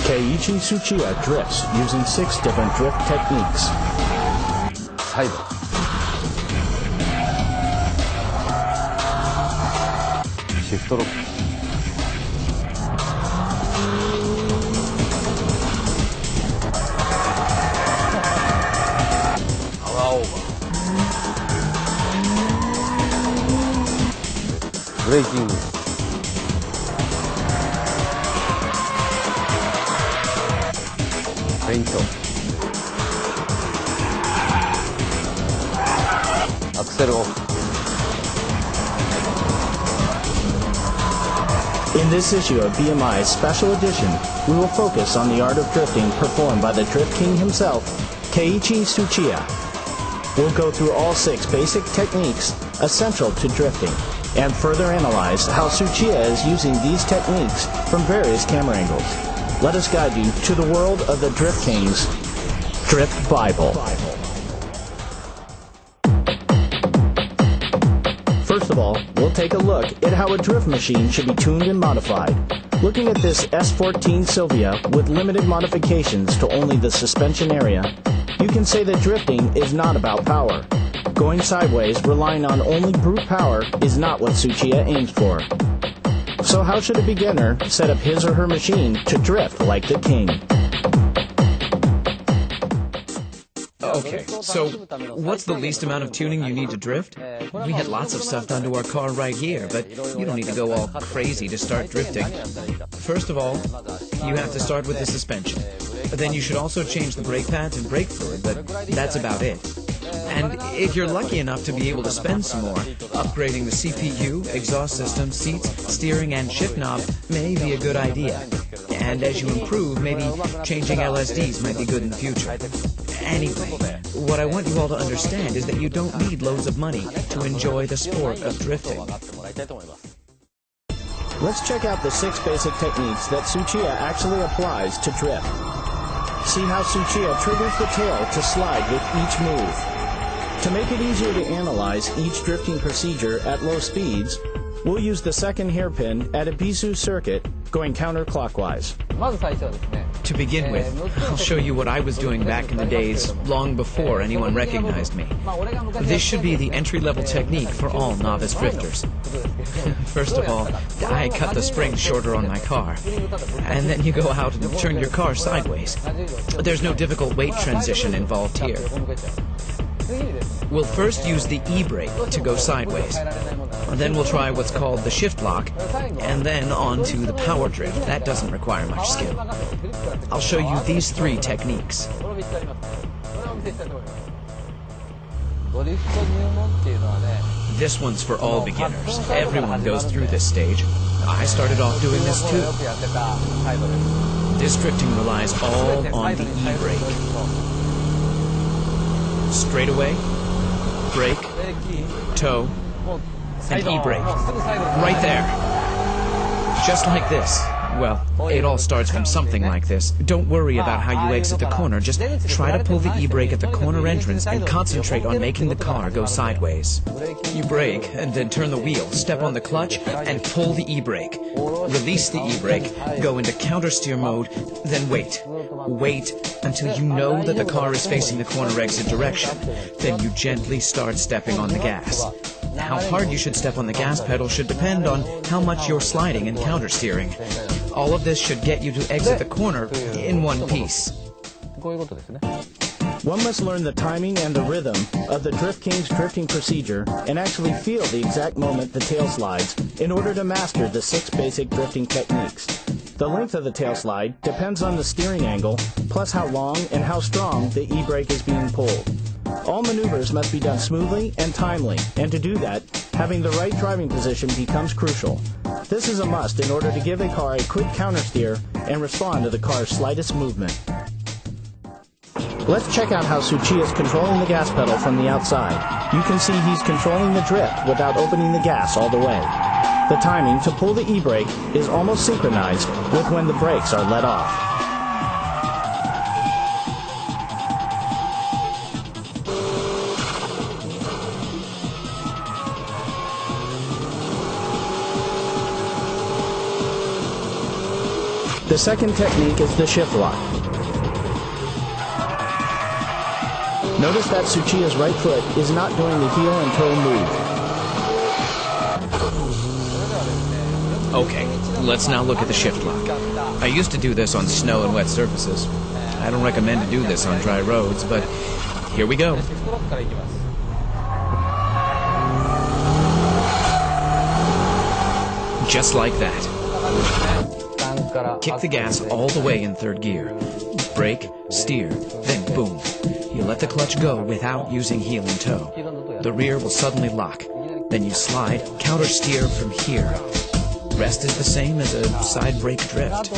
Keiichi Tsuchiya drifts using 6 different drift techniques. Side. Shift lock. Power over. Braking. Paint. Axle off. In this issue of BMI's special edition, we will focus on the art of drifting performed by the Drift King himself, Keiichi Tsuchiya. We'll go through all 6 basic techniques essential to drifting, and further analyze how Tsuchiya is using these techniques from various camera angles. Let us guide you to the world of the Drift King's Drift Bible. First of all, we'll take a look at how a drift machine should be tuned and modified. Looking at this S14 Sylvia with limited modifications to only the suspension area, you can say that drifting is not about power. Going sideways, relying on only brute power, is not what Tsuchiya aims for. So how should a beginner set up his or her machine to drift like the king? Okay, so what's the least amount of tuning you need to drift? We had lots of stuff done to our car right here, but you don't need to go all crazy to start drifting. First of all, you have to start with the suspension. Then you should also change the brake pads and brake fluid, but that's about it. And if you're lucky enough to be able to spend some more, upgrading the CPU, exhaust system, seats, steering, and shift knob may be a good idea. And as you improve, maybe changing LSDs might be good in the future. Anyway, what I want you all to understand is that you don't need loads of money to enjoy the sport of drifting. Let's check out the 6 basic techniques that Tsuchiya actually applies to drift. See how Tsuchiya triggers the tail to slide with each move. To make it easier to analyze each drifting procedure at low speeds, we'll use the second hairpin at a Bisu circuit going counterclockwise. To begin with, I'll show you what I was doing back in the days, long before anyone recognized me. This should be the entry-level technique for all novice drifters. First of all, I cut the springs shorter on my car, and then you go out and turn your car sideways. There's no difficult weight transition involved here. We'll first use the e-brake to go sideways. Then we'll try what's called the shift lock, and then on to the power drift. That doesn't require much skill. I'll show you these 3 techniques. This one's for all beginners. Everyone goes through this stage. I started off doing this too. This drifting relies all on the e-brake. Straightaway, brake, toe, and e-brake. Right there. Just like this. Well, it all starts from something like this. Don't worry about how you exit the corner. Just try to pull the e-brake at the corner entrance and concentrate on making the car go sideways. You brake and then turn the wheel, step on the clutch, and pull the e-brake. Release the e-brake, go into counter-steer mode, then wait. Wait until you know that the car is facing the corner exit direction. Then you gently start stepping on the gas. How hard you should step on the gas pedal should depend on how much you're sliding and counter-steering. All of this should get you to exit the corner in one piece. One must learn the timing and the rhythm of the Drift King's drifting procedure and actually feel the exact moment the tail slides in order to master the 6 basic drifting techniques. The length of the tail slide depends on the steering angle, plus how long and how strong the e-brake is being pulled. All maneuvers must be done smoothly and timely, and to do that, having the right driving position becomes crucial. This is a must in order to give a car a quick countersteer and respond to the car's slightest movement. Let's check out how Tsuchiya is controlling the gas pedal from the outside. You can see he's controlling the drift without opening the gas all the way. The timing to pull the e-brake is almost synchronized with when the brakes are let off. The second technique is the shift lock. Notice that Tsuchiya's right foot is not doing the heel and toe move. Okay, let's now look at the shift lock. I used to do this on snow and wet surfaces. I don't recommend to do this on dry roads, but here we go. Just like that. Kick the gas all the way in third gear. Brake, steer, then boom. You let the clutch go without using heel and toe. The rear will suddenly lock. Then you slide, counter steer from here. Rest is the same as a side brake drift.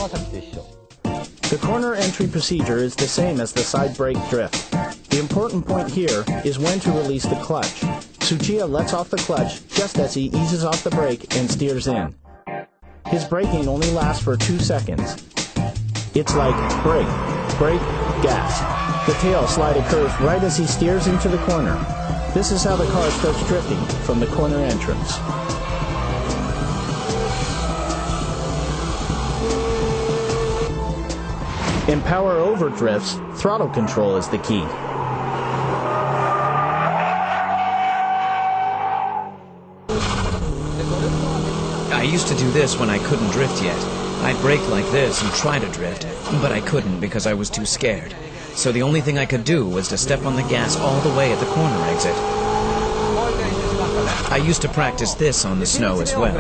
The corner entry procedure is the same as the side brake drift. The important point here is when to release the clutch. Tsuchiya lets off the clutch just as he eases off the brake and steers in. His braking only lasts for 2 seconds. It's like brake, brake, gas. The tail slide occurs right as he steers into the corner. This is how the car starts drifting from the corner entrance. In power over drifts, throttle control is the key. I used to do this when I couldn't drift yet. I'd brake like this and try to drift, but I couldn't because I was too scared. So the only thing I could do was to step on the gas all the way at the corner exit. I used to practice this on the snow as well.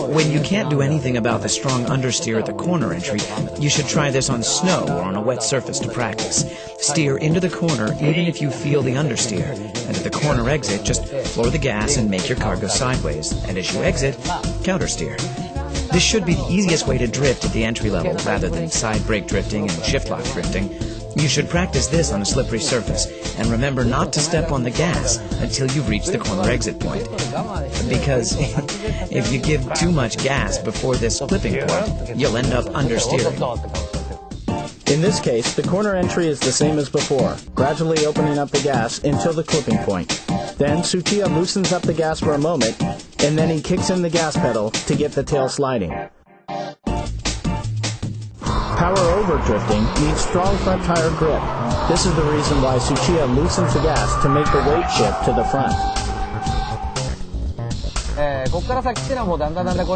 When you can't do anything about the strong understeer at the corner entry, you should try this on snow or on a wet surface to practice. Steer into the corner even if you feel the understeer, and at the corner exit, just floor the gas and make your car go sideways, and as you exit, countersteer. This should be the easiest way to drift at the entry level rather than side brake drifting and shift lock drifting. You should practice this on a slippery surface, and remember not to step on the gas until you reach the corner exit point. Because if you give too much gas before this clipping point, you'll end up understeering. In this case, the corner entry is the same as before, gradually opening up the gas until the clipping point. Then Tsuchiya loosens up the gas for a moment, and then he kicks in the gas pedal to get the tail sliding. Power over drifting needs strong front tire grip. This is the reason why Tsuchiya loosens the gas to make the weight shift to the front.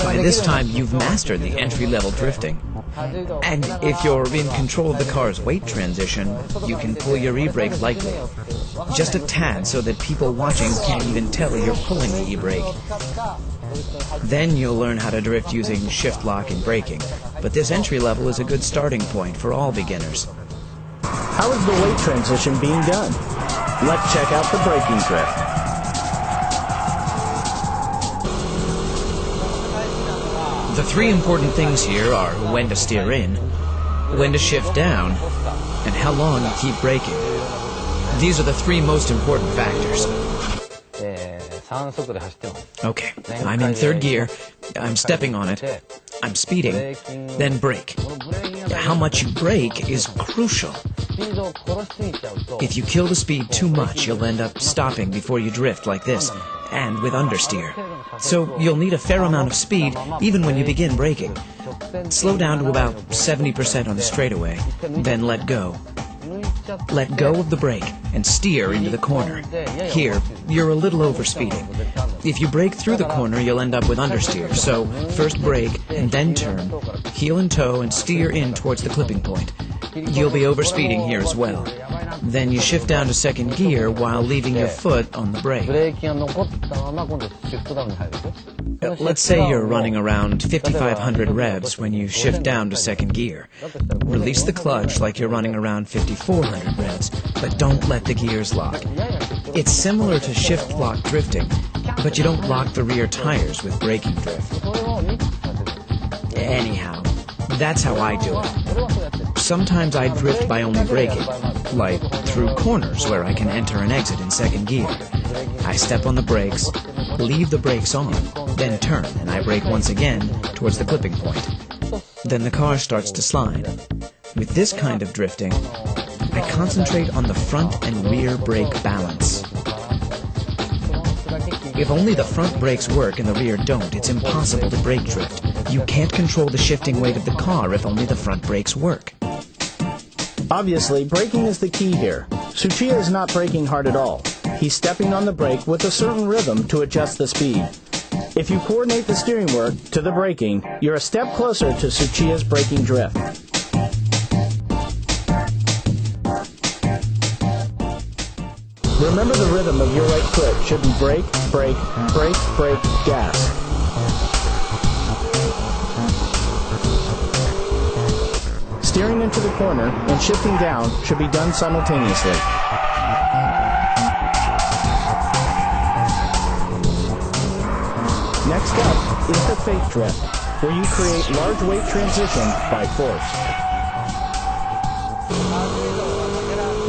By this time, you've mastered the entry-level drifting. And if you're in control of the car's weight transition, you can pull your e-brake lightly. Just a tad so that people watching can't even tell you're pulling the e-brake. Then you'll learn how to drift using shift lock and braking. But this entry level is a good starting point for all beginners. How is the weight transition being done? Let's check out the braking drift. The three important things here are when to steer in, when to shift down, and how long you keep braking. These are the three most important factors. Okay, I'm in third gear, I'm stepping on it, I'm speeding, then brake. How much you brake is crucial. If you kill the speed too much, you'll end up stopping before you drift like this, and with understeer. So you'll need a fair amount of speed even when you begin braking. Slow down to about 70% on the straightaway, then let go. Let go of the brake and steer into the corner. Here, you're a little overspeeding. If you brake through the corner, you'll end up with understeer. So first brake and then turn, heel and toe and steer in towards the clipping point. You'll be overspeeding here as well. Then you shift down to second gear while leaving your foot on the brake. Let's say you're running around 5,500 revs when you shift down to second gear. Release the clutch like you're running around 5,400 revs, but don't let the gears lock. It's similar to shift lock drifting, but you don't lock the rear tires with braking drift. Anyhow, that's how I do it. Sometimes I drift by only braking, like through corners where I can enter and exit in second gear. I step on the brakes, leave the brakes on, then turn, and I brake once again towards the clipping point. Then the car starts to slide. With this kind of drifting, I concentrate on the front and rear brake balance. If only the front brakes work and the rear don't, it's impossible to brake drift. You can't control the shifting weight of the car if only the front brakes work. Obviously, braking is the key here. Tsuchiya is not braking hard at all. He's stepping on the brake with a certain rhythm to adjust the speed. If you coordinate the steering work to the braking, you're a step closer to Tsuchiya's braking drift. Remember the rhythm of your right foot should be brake, brake, brake, brake, gas. Steering into the corner and shifting down should be done simultaneously. Next up is the fake drift, where you create large weight transition by force.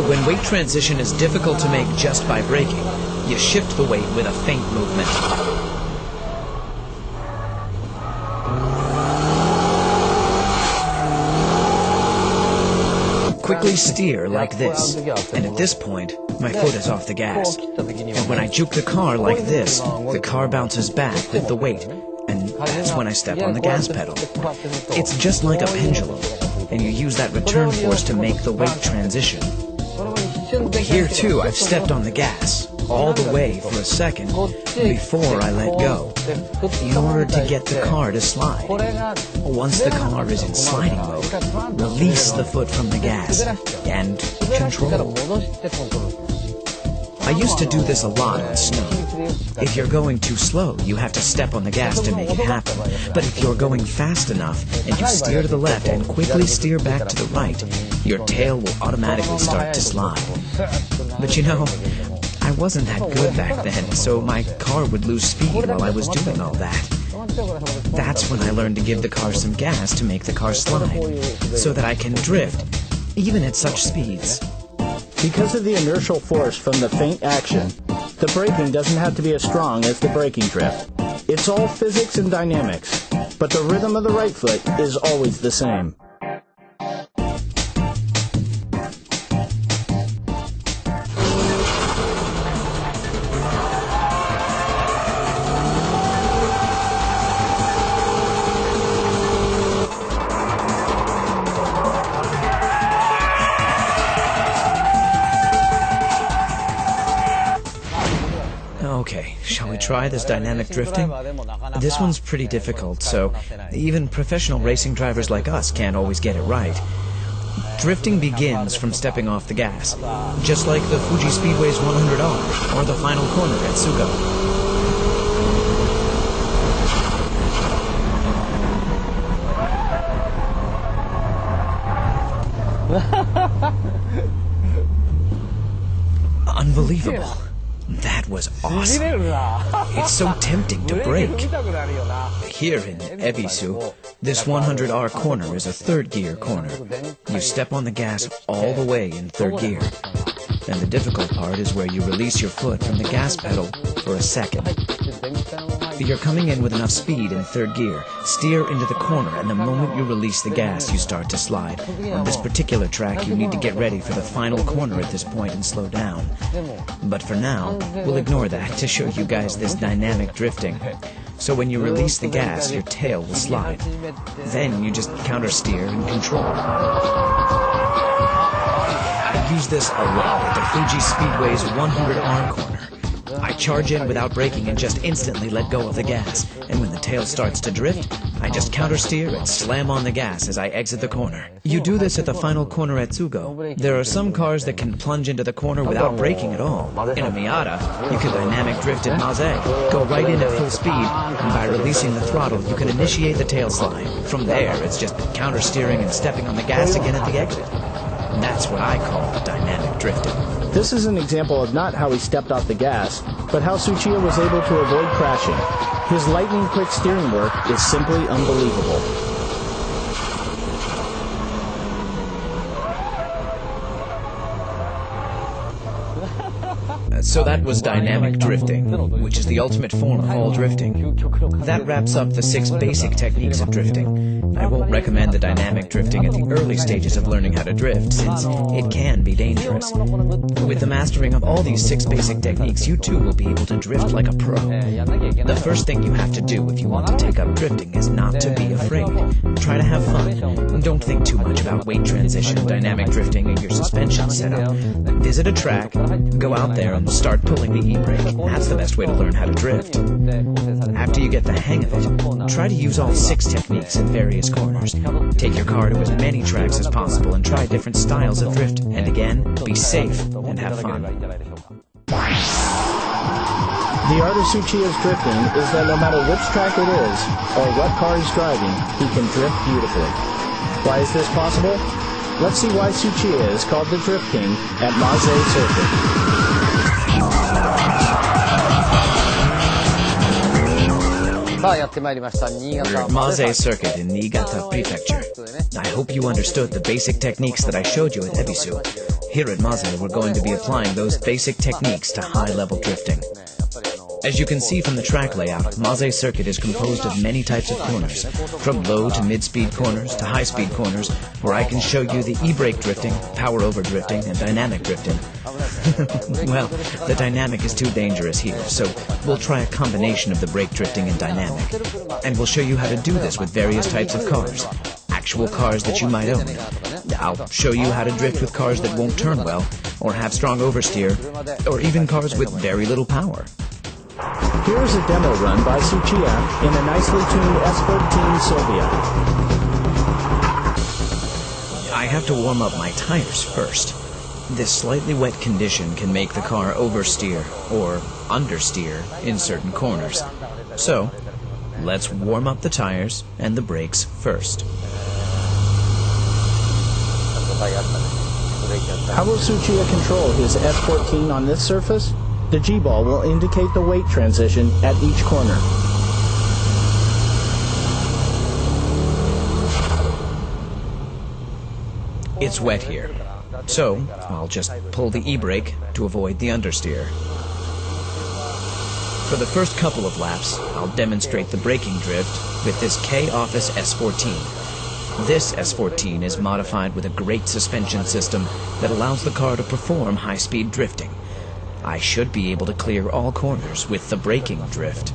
When weight transition is difficult to make just by braking, you shift the weight with a feint movement. Quickly steer like this, and at this point, my foot is off the gas. And when I juke the car like this, the car bounces back with the weight, and that's when I step on the gas pedal. It's just like a pendulum, and you use that return force to make the weight transition. Here too, I've stepped on the gas, all the way for a second, before I let go, in order to get the car to slide. Once the car is in sliding mode, release the foot from the gas, and control. I used to do this a lot on snow. If you're going too slow, you have to step on the gas to make it happen. But if you're going fast enough, and you steer to the left and quickly steer back to the right, your tail will automatically start to slide. But you know, I wasn't that good back then, so my car would lose speed while I was doing all that. That's when I learned to give the car some gas to make the car slide, so that I can drift, even at such speeds. Because of the inertial force from the feint action, the braking doesn't have to be as strong as the braking drift. It's all physics and dynamics, but the rhythm of the right foot is always the same. Okay, shall we try this dynamic drifting? This one's pretty difficult, so even professional racing drivers like us can't always get it right. Drifting begins from stepping off the gas, just like the Fuji Speedway's 100R or the final corner at Tsugo. Unbelievable. That was awesome. It's so tempting to brake. Here in Ebisu, this 100R corner is a third gear corner. You step on the gas all the way in third gear. And the difficult part is where you release your foot from the gas pedal for a second. You're coming in with enough speed in third gear. Steer into the corner, and the moment you release the gas, you start to slide. On this particular track, you need to get ready for the final corner at this point and slow down. But for now, we'll ignore that to show you guys this dynamic drifting. So when you release the gas, your tail will slide. Then you just counter-steer and control. I use this a lot at the Fuji Speedway's 100R corner. I charge in without braking and just instantly let go of the gas. And when the tail starts to drift, I just counter-steer and slam on the gas as I exit the corner. You do this at the final corner at Tsugo. There are some cars that can plunge into the corner without braking at all. In a Miata, you can dynamic drift at Maze, go right in at full speed, and by releasing the throttle, you can initiate the tail slide. From there, it's just counter-steering and stepping on the gas again at the exit. And that's what I call dynamic drifting. This is an example of not how he stepped off the gas, but how Tsuchiya was able to avoid crashing. His lightning-quick steering work is simply unbelievable. So that was dynamic drifting, which is the ultimate form of all drifting. That wraps up the 6 basic techniques of drifting. I won't recommend the dynamic drifting at the early stages of learning how to drift, since it can be dangerous. With the mastering of all these 6 basic techniques, you too will be able to drift like a pro. The first thing you have to do if you want to take up drifting is not to be afraid. Try to have fun. Don't think too much about weight transition, dynamic drifting, and your suspension setup. Visit a track, go out there and start pulling the e-brake. That's the best way to learn how to drift. After you get the hang of it, try to use all 6 techniques in various corners. Take your car to as many tracks as possible and try different styles of drift. And again, be safe and have fun. The art of Tsuchiya's drifting is that no matter which track it is, or what car he's driving, he can drift beautifully. Why is this possible? Let's see why Tsuchiya is called the Drift King at Maze Circuit. Maze Circuit in Niigata Prefecture. I hope you understood the basic techniques that I showed you at Ebisu. Here at Maze, we're going to be applying those basic techniques to high-level drifting. As you can see from the track layout, Maze Circuit is composed of many types of corners, from low to mid-speed corners to high-speed corners, where I can show you the e-brake drifting, power-over drifting, and dynamic drifting. Well, the dynamic is too dangerous here, so we'll try a combination of the brake drifting and dynamic. And we'll show you how to do this with various types of cars, actual cars that you might own. I'll show you how to drift with cars that won't turn well, or have strong oversteer, or even cars with very little power. Here is a demo run by Tsuchiya in a nicely tuned S14 Sylvia. I have to warm up my tires first. This slightly wet condition can make the car oversteer or understeer in certain corners. So, let's warm up the tires and the brakes first. How will Tsuchiya control his S14 on this surface? The G-ball will indicate the weight transition at each corner. It's wet here, so I'll just pull the e-brake to avoid the understeer. For the first couple of laps, I'll demonstrate the braking drift with this K-Office S14. This S14 is modified with a great suspension system that allows the car to perform high-speed drifting. I should be able to clear all corners with the braking drift.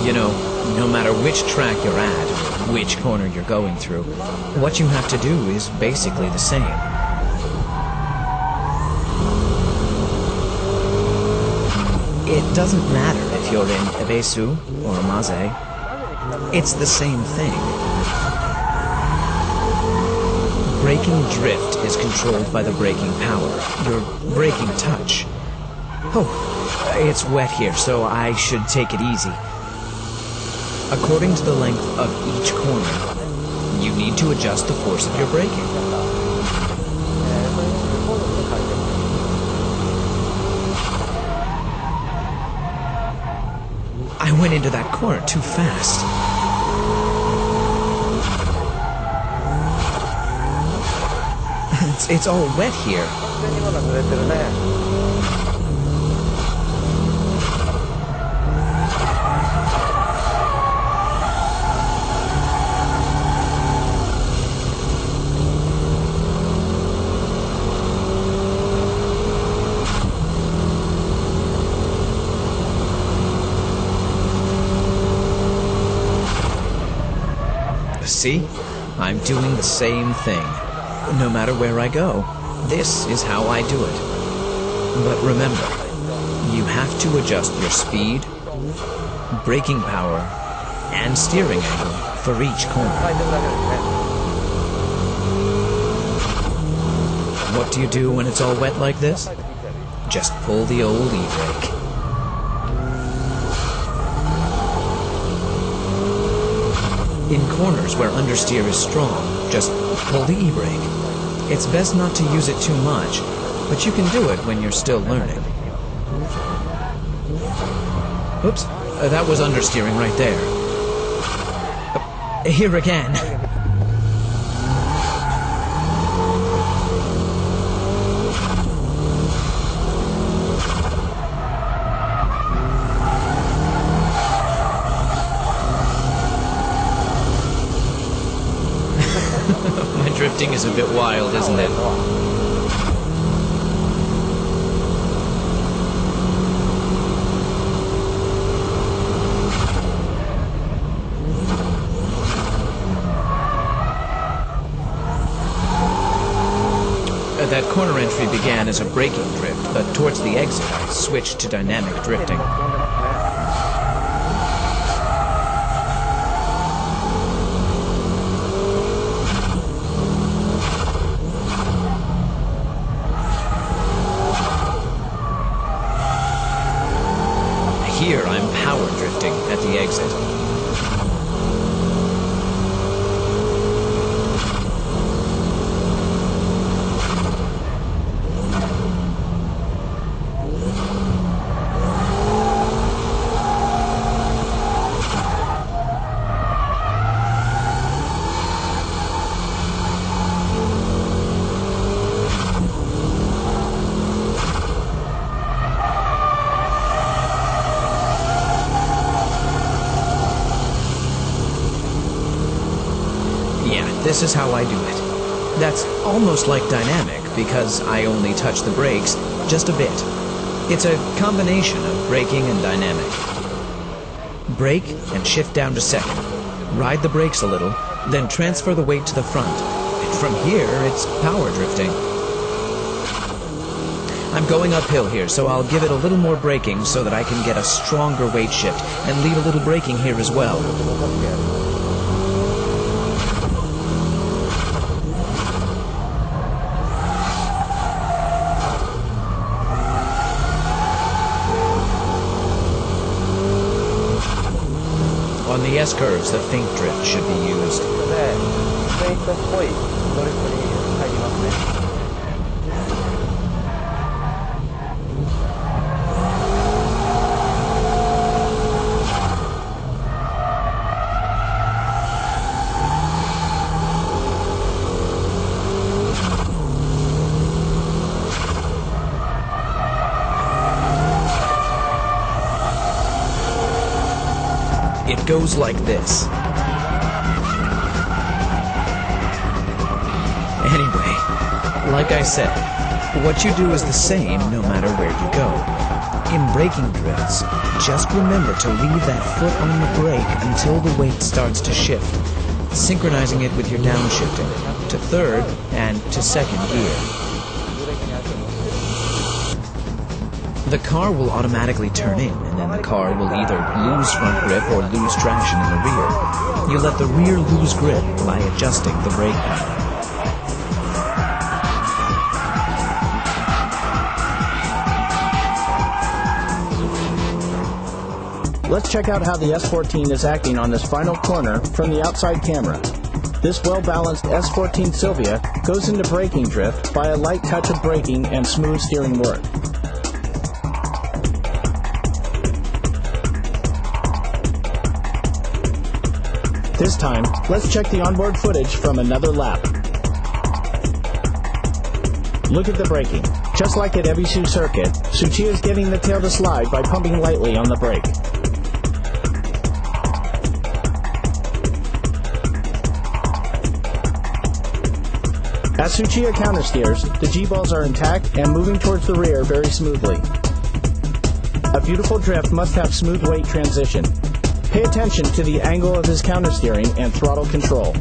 You know, no matter which track you're at, or which corner you're going through, what you have to do is basically the same. It doesn't matter if you're in Ebisu or Maze. It's the same thing. Braking drift is controlled by the braking power, your braking touch. Oh, it's wet here, so I should take it easy. According to the length of each corner, you need to adjust the force of your braking. I went into that corner too fast. It's all wet here. See? I'm doing the same thing. No matter where I go, this is how I do it. But remember, you have to adjust your speed, braking power, and steering angle for each corner. What do you do when it's all wet like this? Just pull the old e-brake. In corners where understeer is strong, just pull the e-brake. It's best not to use it too much, but you can do it when you're still learning. Oops, that was understeering right there. Here again. My drifting is a bit wild, isn't it? That corner entry began as a braking drift, but towards the exit I switched to dynamic drifting. Here I'm power drifting at the exit. This is how I do it. That's almost like dynamic because I only touch the brakes just a bit. It's a combination of braking and dynamic. Brake and shift down to second. Ride the brakes a little, then transfer the weight to the front. And from here, it's power drifting. I'm going uphill here, so I'll give it a little more braking so that I can get a stronger weight shift and leave a little braking here as well. On the S-curves, the faint drift should be used. It goes like this. Anyway, like I said, what you do is the same no matter where you go. In braking drifts, just remember to leave that foot on the brake until the weight starts to shift, synchronizing it with your downshifting to third and to second gear. The car will automatically turn in, and then the car will either lose front grip or lose traction in the rear. You let the rear lose grip by adjusting the brake pedal. Let's check out how the S14 is acting on this final corner from the outside camera. This well-balanced S14 Silvia goes into braking drift by a light touch of braking and smooth steering work. This time, let's check the onboard footage from another lap. Look at the braking. Just like at Ebisu Circuit, Tsuchiya is getting the tail to slide by pumping lightly on the brake. As Tsuchiya countersteers, the G-balls are intact and moving towards the rear very smoothly. A beautiful drift must have smooth weight transition. Pay attention to the angle of his countersteering and throttle control.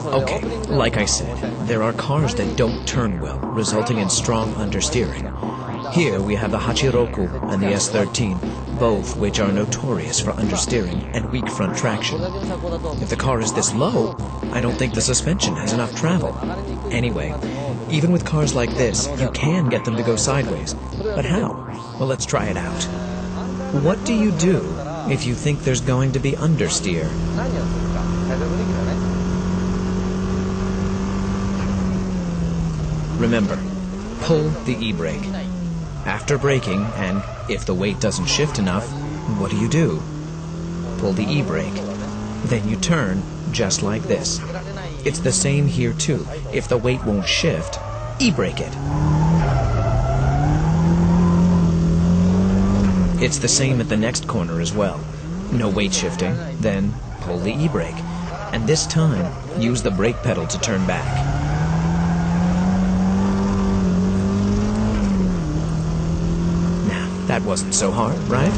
Okay, like I said, there are cars that don't turn well, resulting in strong understeering. Here we have the Hachiroku and the S13, both which are notorious for understeering and weak front traction. If the car is this low, I don't think the suspension has enough travel. Anyway, even with cars like this, you can get them to go sideways. But how? Well, let's try it out. What do you do if you think there's going to be understeer? Remember, pull the e-brake. After braking, and if the weight doesn't shift enough, what do? Pull the e-brake. Then you turn, just like this. It's the same here too. If the weight won't shift, e-brake it. It's the same at the next corner as well. No weight shifting, then pull the e-brake. And this time, use the brake pedal to turn back. That wasn't so hard, right?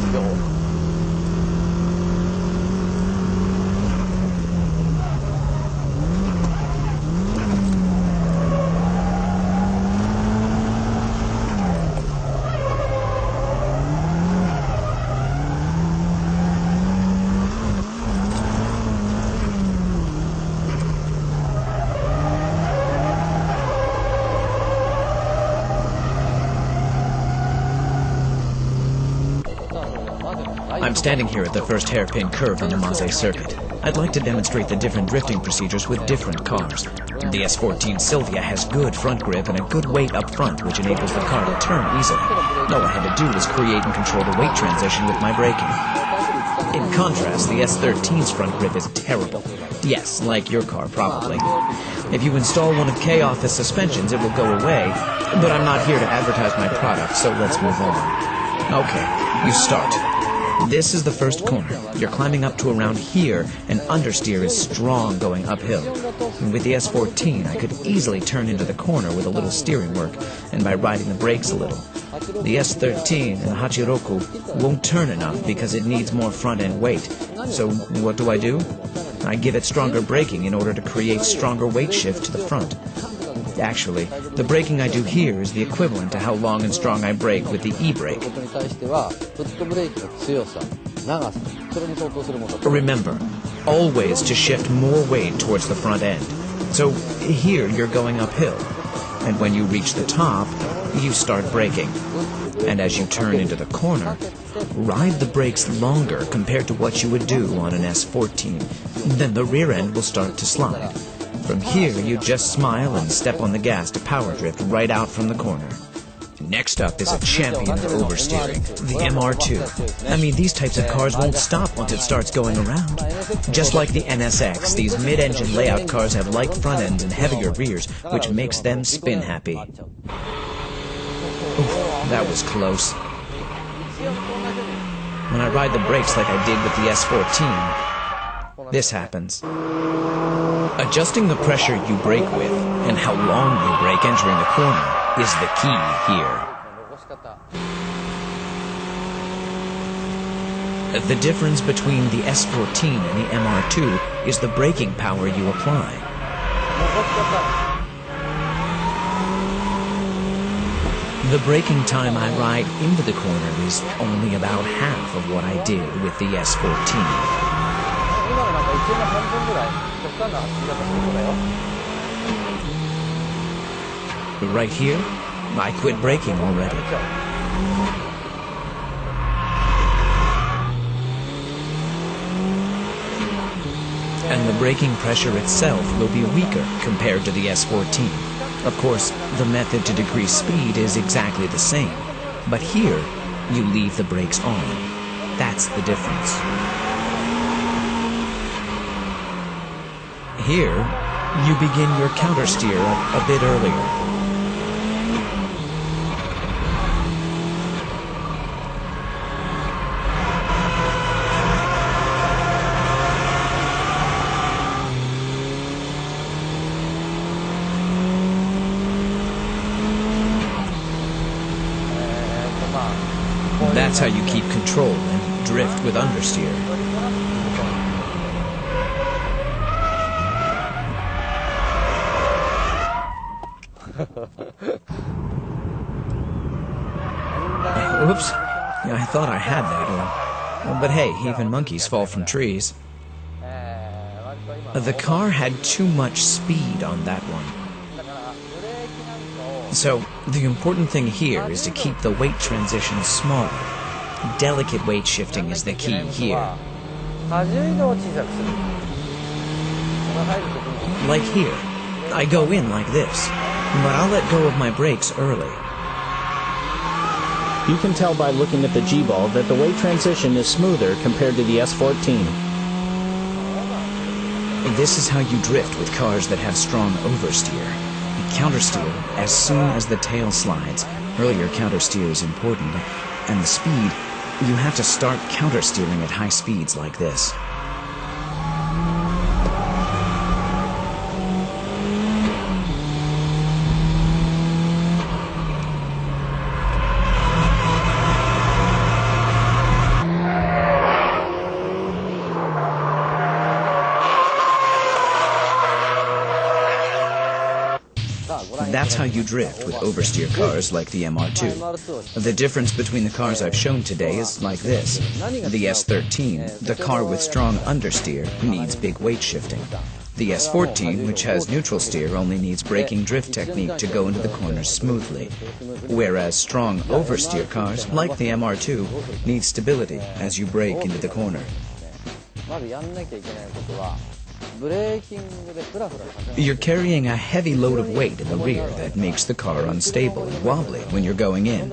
I'm standing here at the first hairpin curve on the Maze circuit. I'd like to demonstrate the different drifting procedures with different cars. The S14 Silvia has good front grip and a good weight up front, which enables the car to turn easily. All I had to do was create and control the weight transition with my braking. In contrast, the S13's front grip is terrible. Yes, like your car, probably. If you install one of K-Office suspensions, it will go away, but I'm not here to advertise my product, so let's move on. Okay, you start. This is the first corner. You're climbing up to around here, and understeer is strong going uphill. And with the S14, I could easily turn into the corner with a little steering work, and by riding the brakes a little. The S13 and the Hachiroku won't turn enough because it needs more front-end weight. So what do? I give it stronger braking in order to create stronger weight shift to the front. Actually, the braking I do here is the equivalent to how long and strong I brake with the e-brake. Remember, always to shift more weight towards the front end. So here you're going uphill, and when you reach the top, you start braking. And as you turn into the corner, ride the brakes longer compared to what you would do on an S14. Then the rear end will start to slide. From here, you just smile and step on the gas to power drift right out from the corner. Next up is a champion for oversteering, the MR2. I mean, these types of cars won't stop once it starts going around. Just like the NSX, these mid-engine layout cars have light front ends and heavier rears, which makes them spin happy. Oof, that was close. When I ride the brakes like I did with the S14, this happens. Adjusting the pressure you brake with and how long you brake entering the corner is the key here. The difference between the S14 and the MR2 is the braking power you apply. The braking time I ride into the corner is only about half of what I did with the S14. Right here, I quit braking already. And the braking pressure itself will be weaker compared to the S14. Of course, the method to decrease speed is exactly the same, but here, you leave the brakes on. That's the difference. Here, you begin your countersteer a bit earlier. That's how you keep control and drift with understeer. Oops. Yeah, I thought I had that one. But hey, even monkeys fall from trees. The car had too much speed on that one. So, the important thing here is to keep the weight transition small. Delicate weight shifting is the key here. Like here. I go in like this, but I'll let go of my brakes early. You can tell by looking at the G-ball that the weight transition is smoother compared to the S14. This is how you drift with cars that have strong oversteer. Countersteer as soon as the tail slides. Earlier countersteer is important. And the speed, you have to start countersteering at high speeds like this. That's how you drift with oversteer cars like the MR2. The difference between the cars I've shown today is like this. The S13, the car with strong understeer, needs big weight shifting. The S14, which has neutral steer, only needs braking drift technique to go into the corners smoothly. Whereas strong oversteer cars, like the MR2, need stability as you brake into the corner. You're carrying a heavy load of weight in the rear that makes the car unstable and wobbly when you're going in.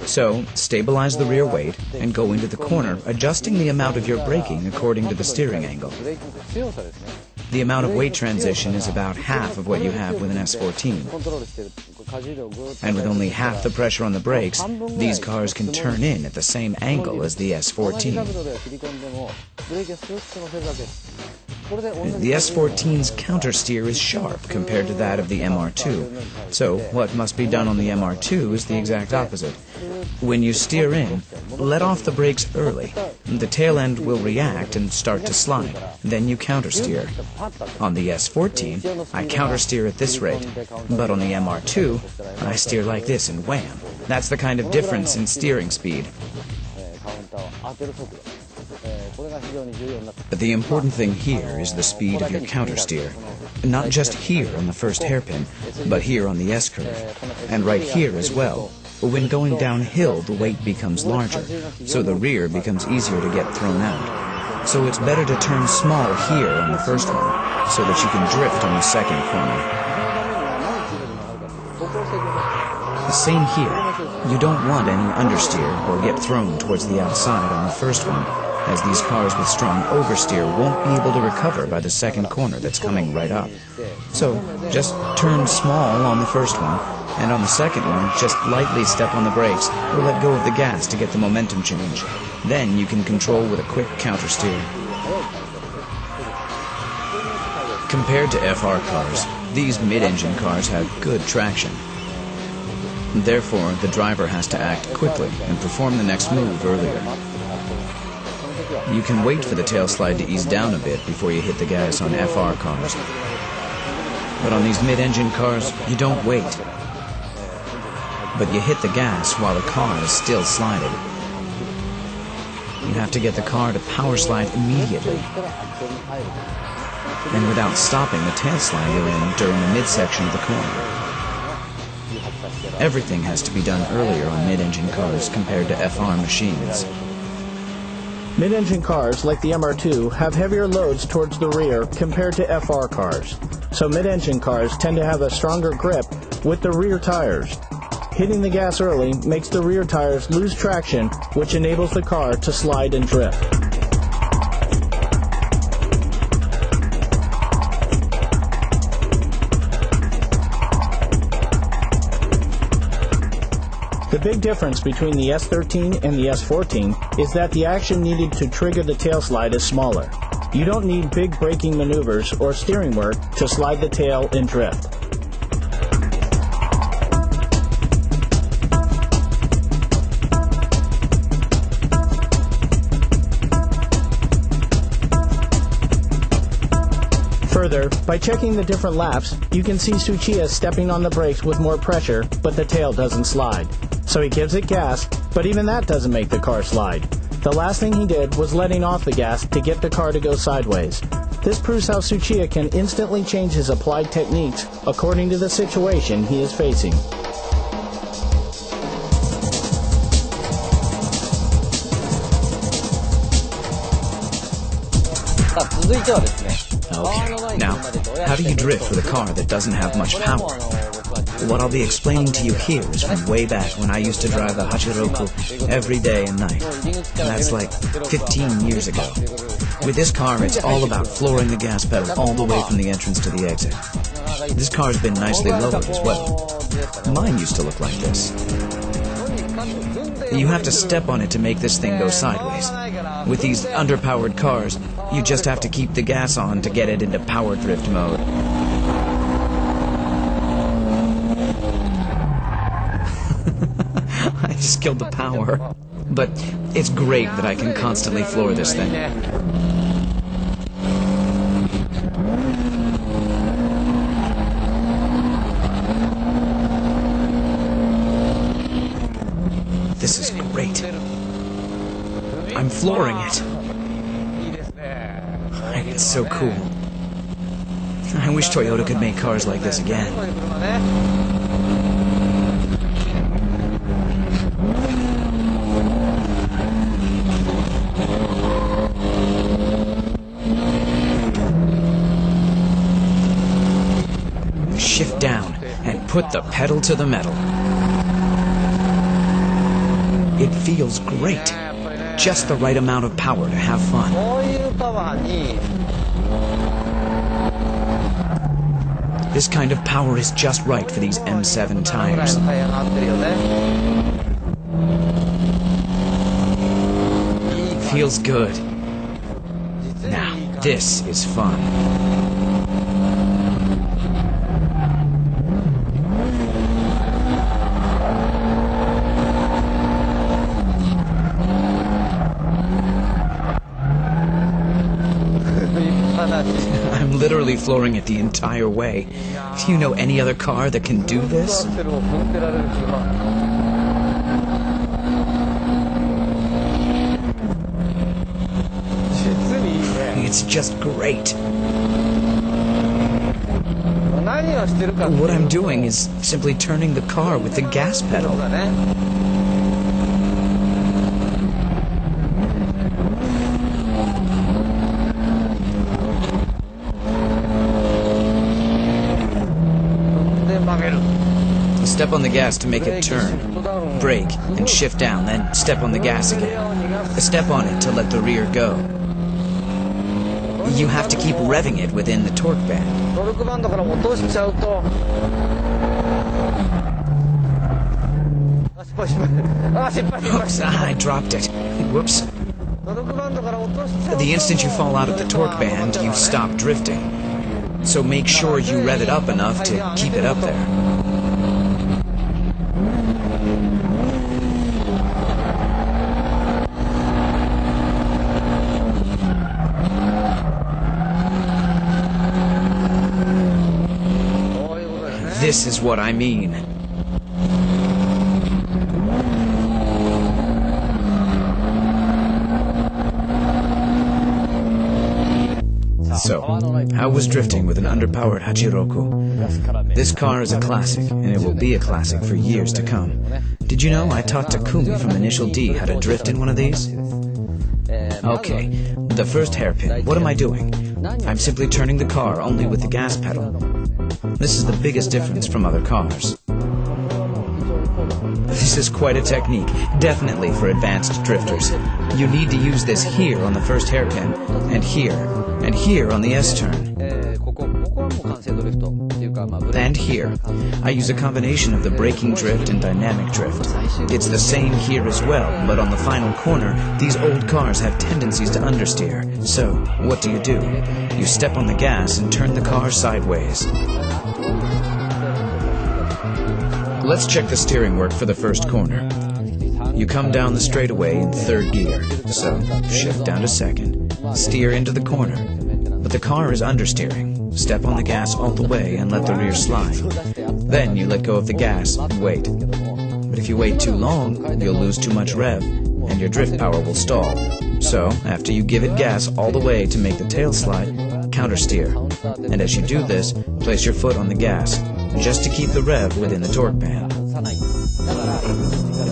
So, stabilize the rear weight and go into the corner, adjusting the amount of your braking according to the steering angle. The amount of weight transition is about half of what you have with an S14. And with only half the pressure on the brakes, these cars can turn in at the same angle as the S14. The S14's countersteer is sharp compared to that of the MR2, so what must be done on the MR2 is the exact opposite. When you steer in, let off the brakes early. The tail end will react and start to slide. Then you countersteer. On the S14, I countersteer at this rate, but on the MR2, I steer like this and wham. That's the kind of difference in steering speed. But the important thing here is the speed of your countersteer. Not just here on the first hairpin, but here on the S-curve, and right here as well. When going downhill, the weight becomes larger, so the rear becomes easier to get thrown out. So it's better to turn small here on the first one, so that you can drift on the second corner. The same here. You don't want any understeer or get thrown towards the outside on the first one, as these cars with strong oversteer won't be able to recover by the second corner that's coming right up. So, just turn small on the first one, and on the second one, just lightly step on the brakes or let go of the gas to get the momentum change. Then you can control with a quick countersteer. Compared to FR cars, these mid-engine cars have good traction. Therefore, the driver has to act quickly and perform the next move earlier. You can wait for the tail slide to ease down a bit before you hit the gas on FR cars. But on these mid-engine cars, you don't wait. But you hit the gas while the car is still sliding. You have to get the car to power slide immediately. And without stopping the tail slide you're in during the midsection of the corner. Everything has to be done earlier on mid-engine cars compared to FR machines. Mid-engine cars, like the MR2, have heavier loads towards the rear compared to FR cars. So mid-engine cars tend to have a stronger grip with the rear tires. Hitting the gas early makes the rear tires lose traction, which enables the car to slide and drift. The big difference between the S13 and the S14 is that the action needed to trigger the tail slide is smaller. You don't need big braking maneuvers or steering work to slide the tail and drift. Further, by checking the different laps, you can see Tsuchiya stepping on the brakes with more pressure, but the tail doesn't slide. So he gives it gas, but even that doesn't make the car slide. The last thing he did was letting off the gas to get the car to go sideways. This proves how Tsuchiya can instantly change his applied techniques according to the situation he is facing. 続いてはですね Okay, now, how do you drift with a car that doesn't have much power? What I'll be explaining to you here is from way back when I used to drive the Hachiroku every day and night. That's like 15 years ago. With this car, it's all about flooring the gas pedal all the way from the entrance to the exit. This car's been nicely lowered as well. Mine used to look like this. You have to step on it to make this thing go sideways. With these underpowered cars, you just have to keep the gas on to get it into power drift mode. I just killed the power. But it's great that I can constantly floor this thing. This is great. I'm flooring it. It's so cool. I wish Toyota could make cars like this again. Shift down and put the pedal to the metal. It feels great. Just the right amount of power to have fun. This kind of power is just right for these M7 tires. Feels good. Now, this is fun. I'm literally flooring it the entire way. Do you know any other car that can do this? It's just great. What I'm doing is simply turning the car with the gas pedal. Step on the gas to make it turn. Brake and shift down, then step on the gas again. Step on it to let the rear go. You have to keep revving it within the torque band. Oops, I dropped it. Whoops. The instant you fall out of the torque band, you stop drifting. So make sure you rev it up enough to keep it up there. This is what I mean. So, how was drifting with an underpowered Hachiroku? This car is a classic, and it will be a classic for years to come. Did you know I taught Takumi from Initial D how to drift in one of these? Okay, the first hairpin, what am I doing? I'm simply turning the car only with the gas pedal. This is the biggest difference from other cars. This is quite a technique, definitely for advanced drifters. You need to use this here on the first hairpin, and here on the S-turn. And here. I use a combination of the braking drift and dynamic drift. It's the same here as well, but on the final corner, these old cars have tendencies to understeer. So, what do? You step on the gas and turn the car sideways. Let's check the steering work for the first corner. You come down the straightaway in third gear, so shift down to second. Steer into the corner. But the car is understeering, step on the gas all the way and let the rear slide. Then you let go of the gas and wait. But if you wait too long, you'll lose too much rev, and your drift power will stall. So, after you give it gas all the way to make the tail slide, countersteer. And as you do this, place your foot on the gas, just to keep the rev within the torque band.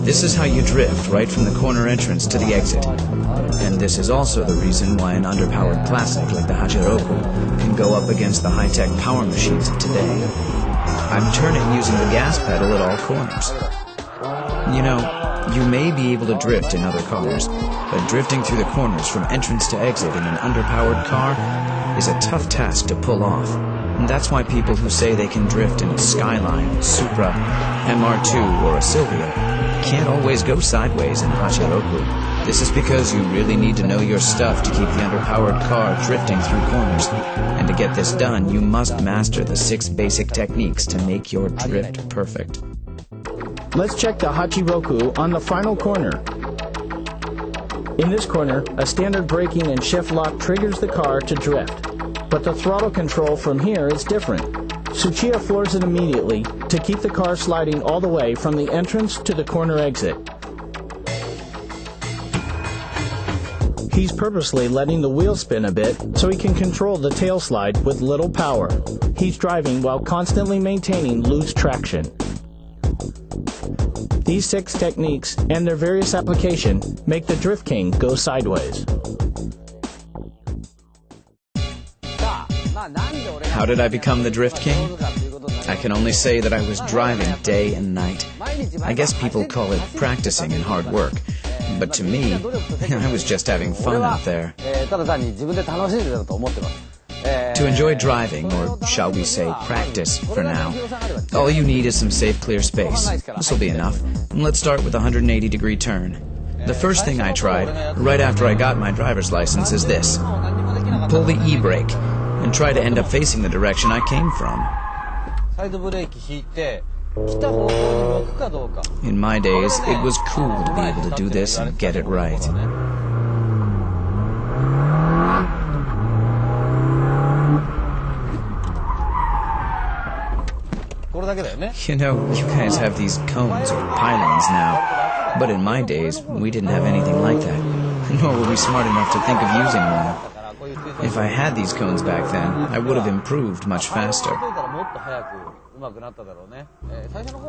This is how you drift right from the corner entrance to the exit. And this is also the reason why an underpowered classic like the Hachiroku can go up against the high-tech power machines of today. I'm turning using the gas pedal at all corners. You know, you may be able to drift in other cars, but drifting through the corners from entrance to exit in an underpowered car is a tough task to pull off. And that's why people who say they can drift in a Skyline, Supra, MR2, or a Silvia can't always go sideways in a Hachiroku. This is because you really need to know your stuff to keep the underpowered car drifting through corners. And to get this done, you must master the 6 basic techniques to make your drift perfect. Let's check the Hachiroku on the final corner. In this corner, a standard braking and shift lock triggers the car to drift. But the throttle control from here is different. Tsuchiya floors it immediately to keep the car sliding all the way from the entrance to the corner exit. He's purposely letting the wheel spin a bit so he can control the tail slide with little power. He's driving while constantly maintaining loose traction. These 6 techniques and their various application make the Drift King go sideways. How did I become the Drift King? I can only say that I was driving day and night. I guess people call it practicing and hard work. But to me, I was just having fun out there. To enjoy driving, or shall we say practice for now, all you need is some safe, clear space. This will be enough. And let's start with a 180-degree turn. The first thing I tried, right after I got my driver's license, is this. Pull the e-brake, and try to end up facing the direction I came from. In my days, it was cool to be able to do this and get it right. You know, you guys have these cones or pylons now, but in my days, we didn't have anything like that, nor were we smart enough to think of using one. If I had these cones back then, I would have improved much faster.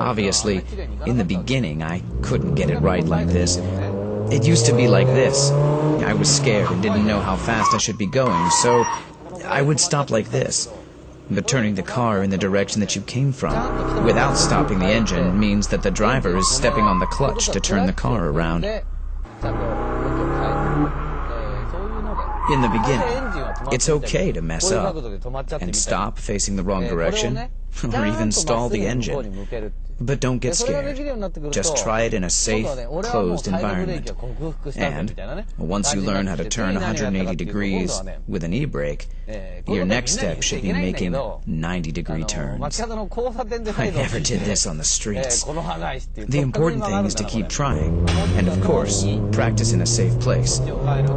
Obviously, in the beginning, I couldn't get it right like this. It used to be like this. I was scared and didn't know how fast I should be going, so I would stop like this. But turning the car in the direction that you came from, without stopping the engine, means that the driver is stepping on the clutch to turn the car around. In the beginning, it's okay to mess up and stop facing the wrong direction, or even stall the engine. But don't get scared. Just try it in a safe, closed environment. And once you learn how to turn 180 degrees with an e-brake, your next step should be making 90-degree turns. I never did this on the streets. The important thing is to keep trying, and of course, practice in a safe place.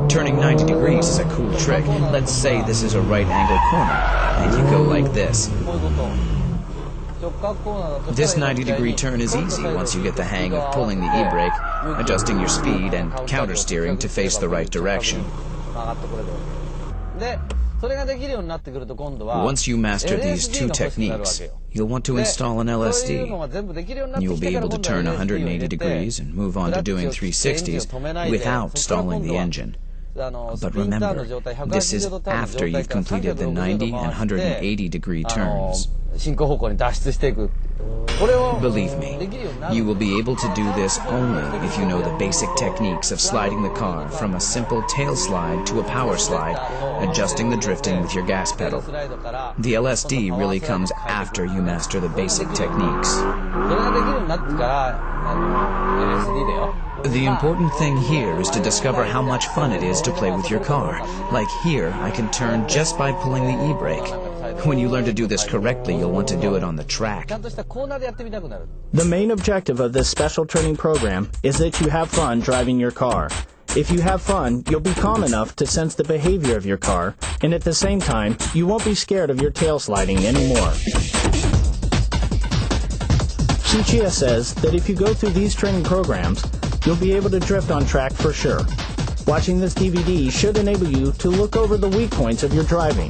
Turning 90 degrees is a cool trick. Let's say this is a right-angle corner, and you go like this. This 90-degree turn is easy once you get the hang of pulling the e-brake, adjusting your speed, and countersteering to face the right direction. Once you master these 2 techniques, you'll want to install an LSD. You'll be able to turn 180 degrees and move on to doing 360s without stalling the engine. But remember, this is after you've completed the 90 and 180-degree turns. Believe me, you will be able to do this only if you know the basic techniques of sliding the car from a simple tail slide to a power slide, adjusting the drifting with your gas pedal. The LSD really comes after you master the basic techniques. The important thing here is to discover how much fun it is to play with your car. Like here, I can turn just by pulling the e-brake. When you learn to do this correctly, you'll want to do it on the track. The main objective of this special training program is that you have fun driving your car. If you have fun, you'll be calm enough to sense the behavior of your car, and at the same time, you won't be scared of your tail sliding anymore. Tsuchiya says that if you go through these training programs, you'll be able to drift on track for sure. Watching this DVD should enable you to look over the weak points of your driving,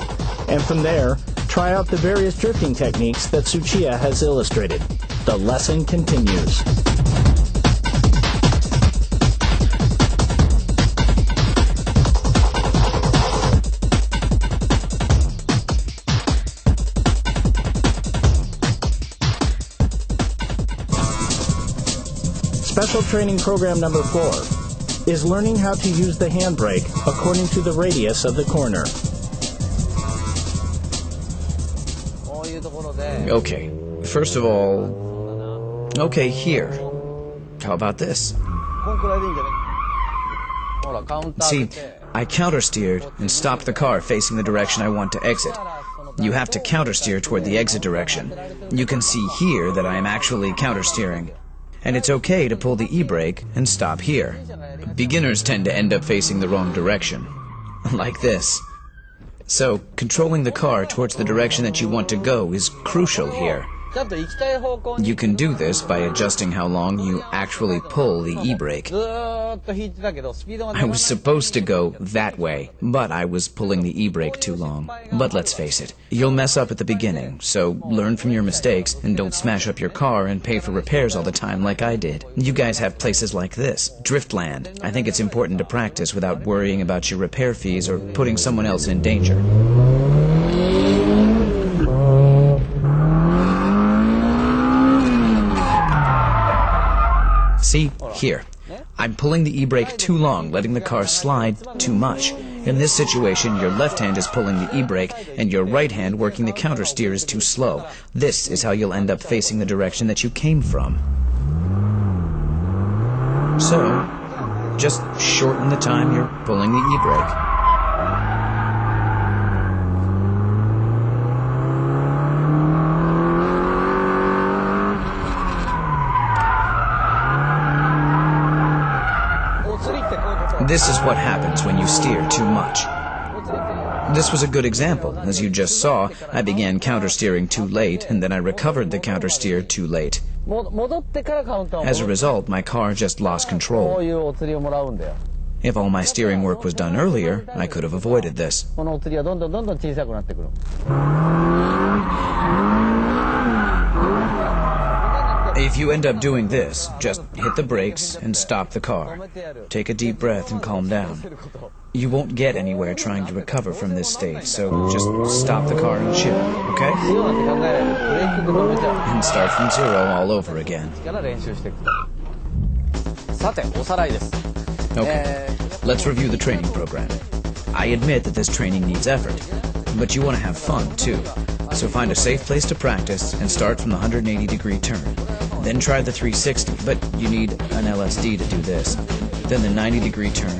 and from there, try out the various drifting techniques that Tsuchiya has illustrated. The lesson continues. Special training program number 4 is learning how to use the handbrake according to the radius of the corner. Okay, first of all, okay, here. How about this? See, I countersteered and stopped the car facing the direction I want to exit. You have to countersteer toward the exit direction. You can see here that I am actually countersteering. And it's okay to pull the e-brake and stop here. Beginners tend to end up facing the wrong direction, like this. So, controlling the car towards the direction that you want to go is crucial here. You can do this by adjusting how long you actually pull the e-brake. I was supposed to go that way, but I was pulling the e-brake too long. But let's face it, you'll mess up at the beginning, so learn from your mistakes and don't smash up your car and pay for repairs all the time like I did. You guys have places like this, Driftland. I think it's important to practice without worrying about your repair fees or putting someone else in danger. See, here. I'm pulling the e-brake too long, letting the car slide too much. In this situation, your left hand is pulling the e-brake, and your right hand working the countersteer is too slow. This is how you'll end up facing the direction that you came from. So, just shorten the time you're pulling the e-brake. This is what happens when you steer too much. This was a good example. As you just saw, I began countersteering too late, and then I recovered the countersteer too late. As a result, my car just lost control. If all my steering work was done earlier, I could have avoided this. If you end up doing this, just hit the brakes and stop the car. Take a deep breath and calm down. You won't get anywhere trying to recover from this state, so just stop the car and chill, okay? And start from zero all over again. Okay, let's review the training program. I admit that this training needs effort, but you want to have fun too. So find a safe place to practice and start from the 180-degree turn. Then try the 360, but you need an LSD to do this. Then the 90-degree turn.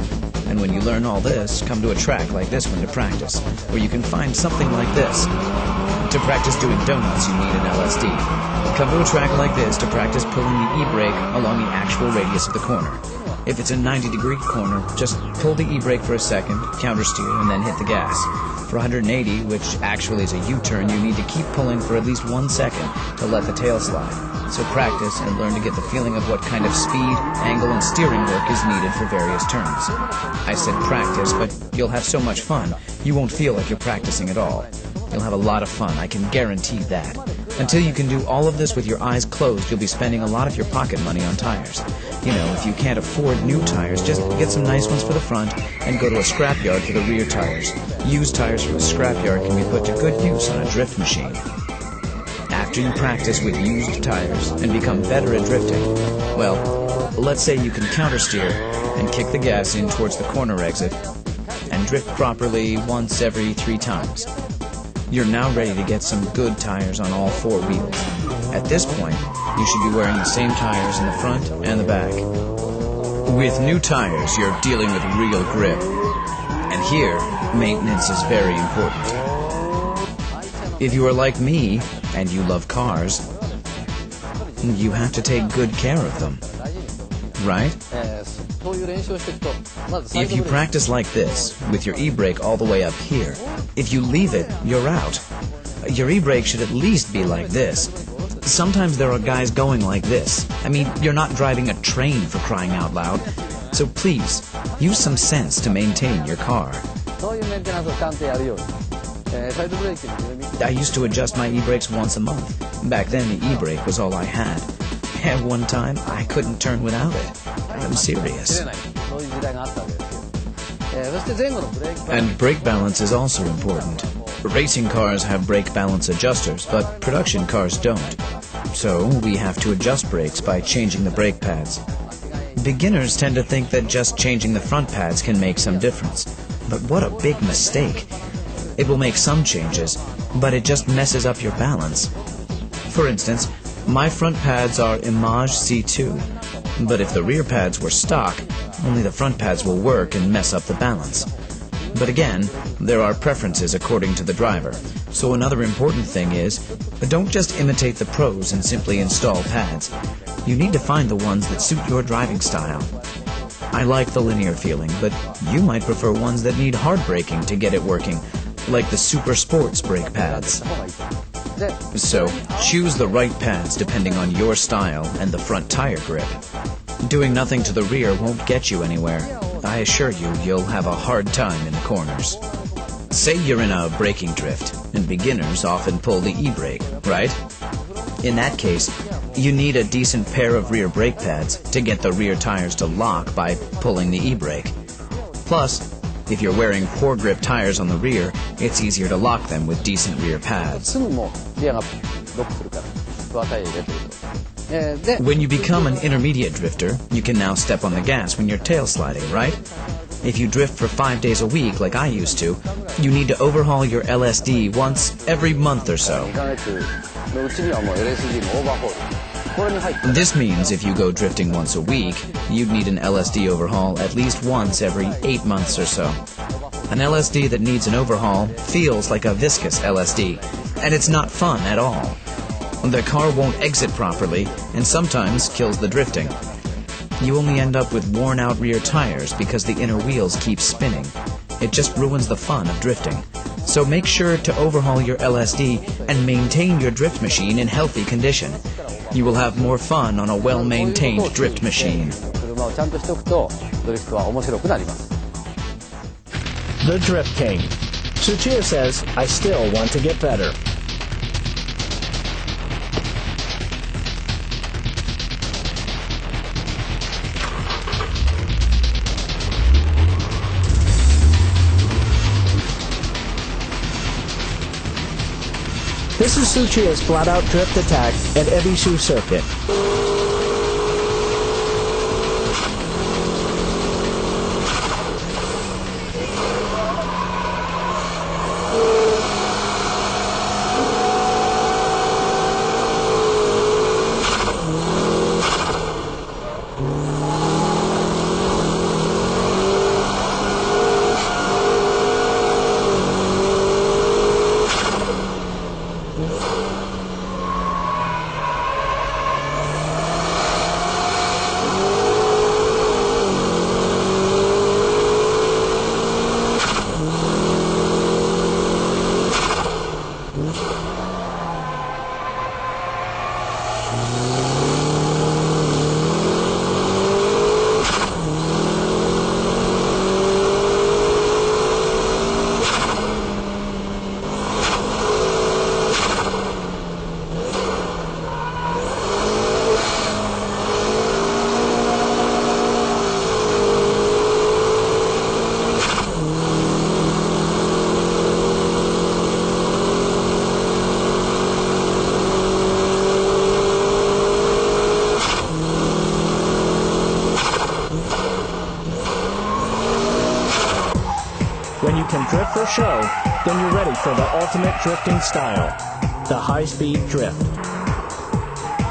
And when you learn all this, come to a track like this one to practice, where you can find something like this. To practice doing donuts, you need an LSD. Come to a track like this to practice pulling the e-brake along the actual radius of the corner. If it's a 90-degree corner, just pull the e-brake for a second, countersteer, and then hit the gas. For 180, which actually is a U-turn, you need to keep pulling for at least 1 second to let the tail slide. So practice and learn to get the feeling of what kind of speed, angle, and steering work is needed for various turns. I said practice, but you'll have so much fun, you won't feel like you're practicing at all. You'll have a lot of fun, I can guarantee that. Until you can do all of this with your eyes closed, you'll be spending a lot of your pocket money on tires. You know, if you can't afford new tires, just get some nice ones for the front and go to a scrapyard for the rear tires. Used tires from a scrapyard can be put to good use on a drift machine. After you practice with used tires and become better at drifting, well, let's say you can countersteer and kick the gas in towards the corner exit and drift properly once every 3 times. You're now ready to get some good tires on all 4 wheels. At this point, you should be wearing the same tires in the front and the back. With new tires, you're dealing with real grip. And here, maintenance is very important. If you are like me, and you love cars, you have to take good care of them. right? そういう練習をしていくと、まずサイ If ド you ブレー practice like this, with your e-brake all the way up here, if you leave it, you're out. Your e-brake should at least be like this. Sometimes there are guys going like this. I mean, you're not driving a train for crying out loud. So please, use some sense to maintain your car. キそういうメンテナンスをちゃんとやるように、サイドブレーキの緩み I used to adjust my e-brakes once a month. Back then, the e-brake was all I had. At one time, I couldn't turn without it. I'm 切 serious. れないそういう時代があったわけですよ、そして前後のブレーキ And brake balance is also important. Racing cars have brake balance adjusters, but production cars don't. So, we have to adjust brakes by changing the brake pads. Beginners tend to think that just changing the front pads can make some difference. But what a big mistake. It will make some changes, but it just messes up your balance. For instance, my front pads are Image C2, but if the rear pads were stock, only the front pads will work and mess up the balance. But again, there are preferences according to the driver. So another important thing is, don't just imitate the pros and simply install pads. You need to find the ones that suit your driving style. I like the linear feeling, but you might prefer ones that need hard braking to get it working, like the Super Sports brake pads. 方がいいと。で So, choose the right pads depending on your style and the front tire grip. Doing nothing to the rear won't get you anywhere. I assure you, you'll have a hard time in the corners. Say you're in a braking drift, and beginners often pull the e-brake, right? In that case, you need a decent pair of rear brake pads to get the rear tires to lock by pulling the e-brake. Plus, if you're wearing poor grip tires on the rear, it's easier to lock them with decent rear pads. すぐもうリアがロックするからドアタイヤ入れてると、で When you become an intermediate drifter, you can now step on the gas when you're tail sliding, right? If you drift for 5 days a week like I used to, you need to overhaul your LSD once every month or so. 2ヶ月のうちにはもう LSD のオーバーホールこれに入って This means if you go drifting once a week, you'd need an LSD overhaul at least once every 8 months or so. An LSD that needs an overhaul feels like a viscous LSD, and it's not fun at all. The car won't exit properly, and sometimes kills the drifting. You only end up with worn-out rear tires because the inner wheels keep spinning. It just ruins the fun of drifting. So make sure to overhaul your LSD and maintain your drift machine in healthy condition. You will have more fun on a well-maintained drift machine. 車をちゃんとしておくとドリフトは面白くなります。 The Drift King. Tsuchiya says, I still want to get better. This is Tsuchiya's flat-out drift attack at Ebishu Circuit. When you can drift for show, then you're ready for the ultimate drifting style, the high-speed drift.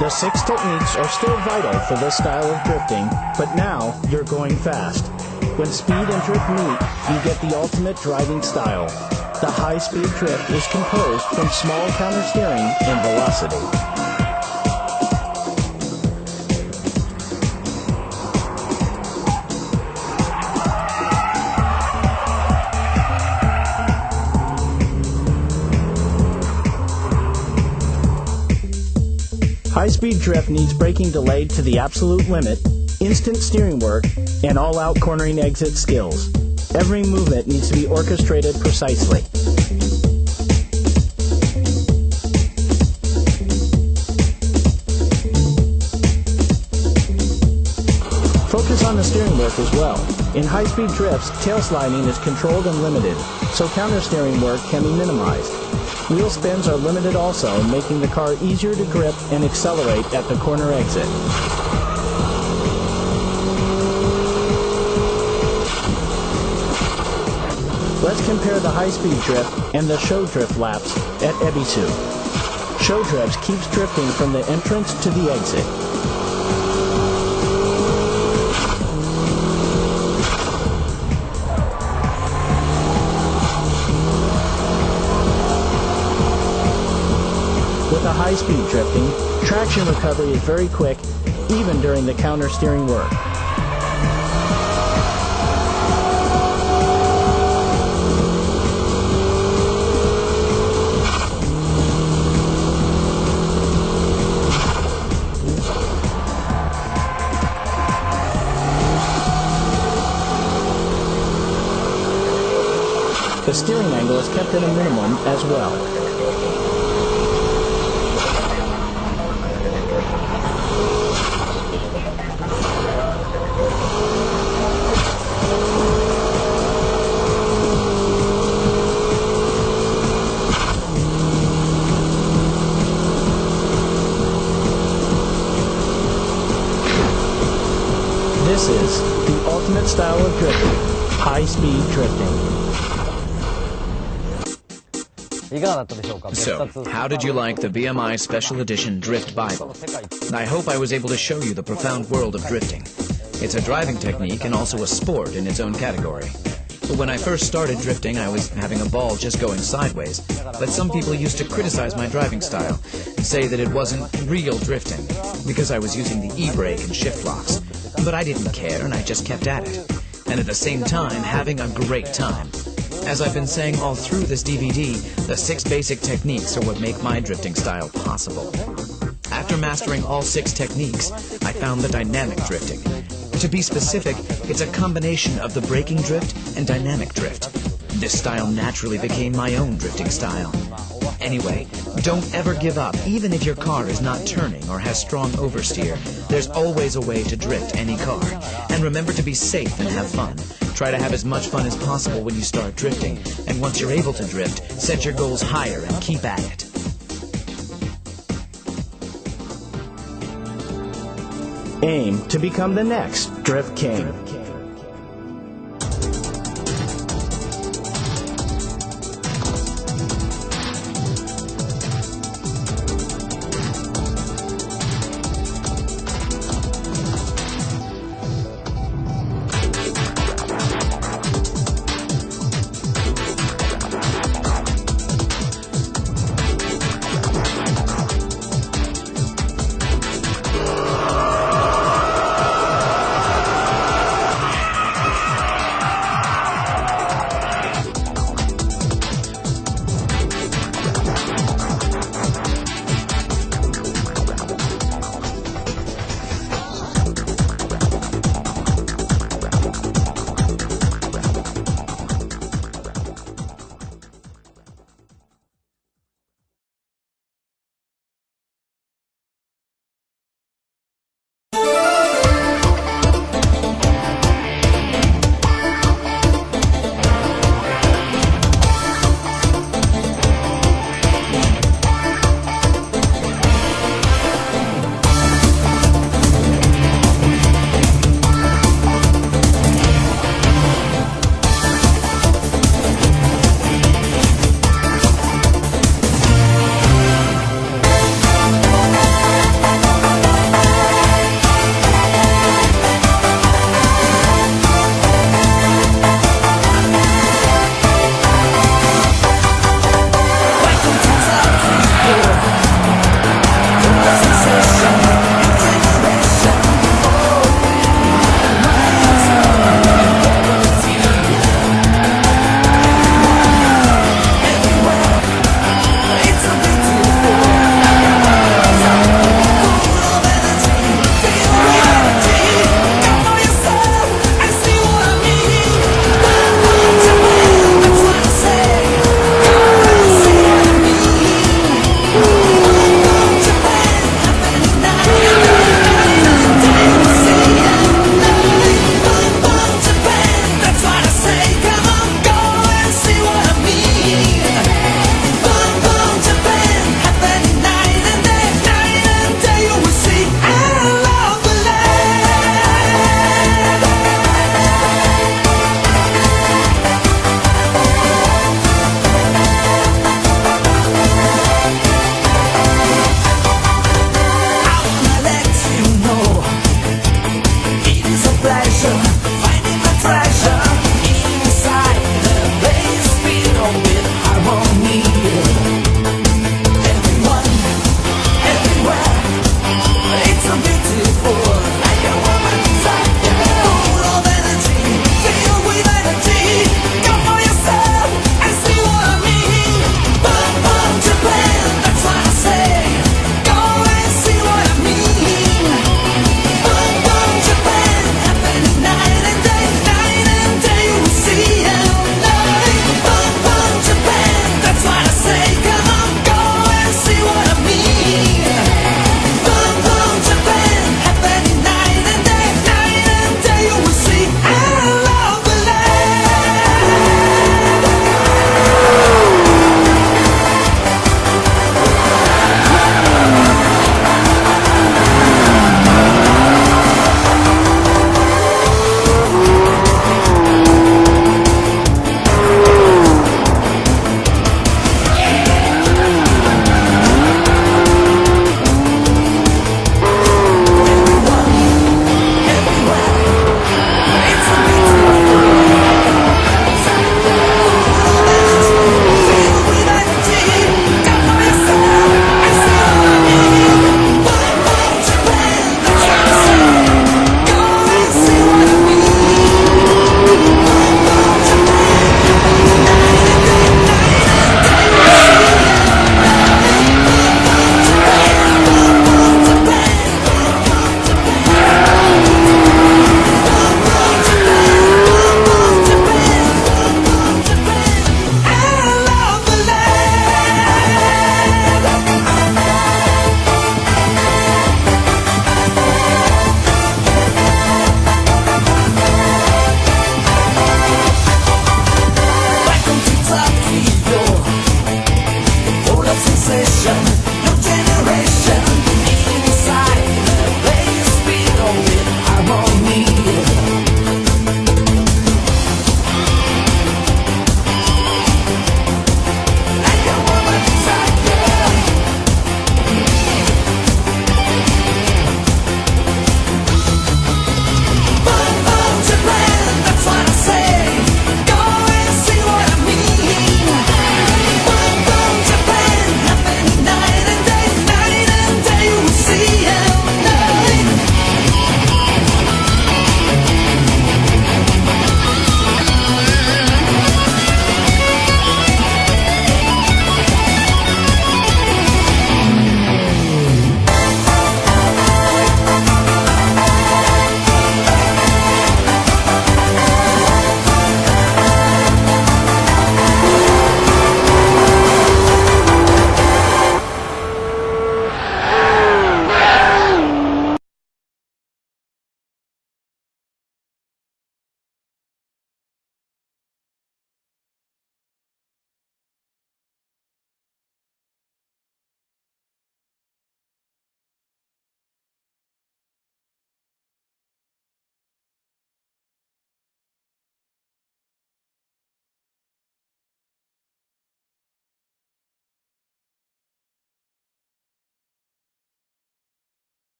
The 6 techniques are still vital for this style of drifting, but now you're going fast. When speed and drift meet, you get the ultimate driving style. The high-speed drift is composed from small countersteering and velocity. high-speed drift needs braking delayed to the absolute limit, instant steering work, and all-out cornering exit skills. Every movement needs to be orchestrated precisely. Focus on the steering work as well. In high-speed drifts, tail sliding is controlled and limited, so counter-steering work can be minimized. Wheel spins are limited also, making the car easier to grip and accelerate at the corner exit. Let's compare the high-speed drift and the show drift laps at Ebisu. Show drifts keeps drifting from the entrance to the exit. With a high-speed drifting, traction recovery is very quick, even during the counter-steering work. The steering angle is kept at a minimum as well. This is the ultimate style of drifting, high-speed drifting. So, how did you like the BMI Special Edition Drift Bible? I hope I was able to show you the profound world of drifting. It's a driving technique and also a sport in its own category. When I first started drifting, I was having a ball just going sideways, but some people used to criticize my driving style and say that it wasn't real drifting because I was using the e-brake and shift locks. But I didn't care, and I just kept at it. And at the same time, having a great time. As I've been saying all through this DVD, the 6 basic techniques are what make my drifting style possible. After mastering all 6 techniques, I found the dynamic drifting. To be specific, it's a combination of the braking drift and dynamic drift. This style naturally became my own drifting style. Anyway, don't ever give up, even if your car is not turning or has strong oversteer. There's always a way to drift any car. And remember to be safe and have fun. Try to have as much fun as possible when you start drifting. And once you're able to drift, set your goals higher and keep at it. Aim to become the next Drift King.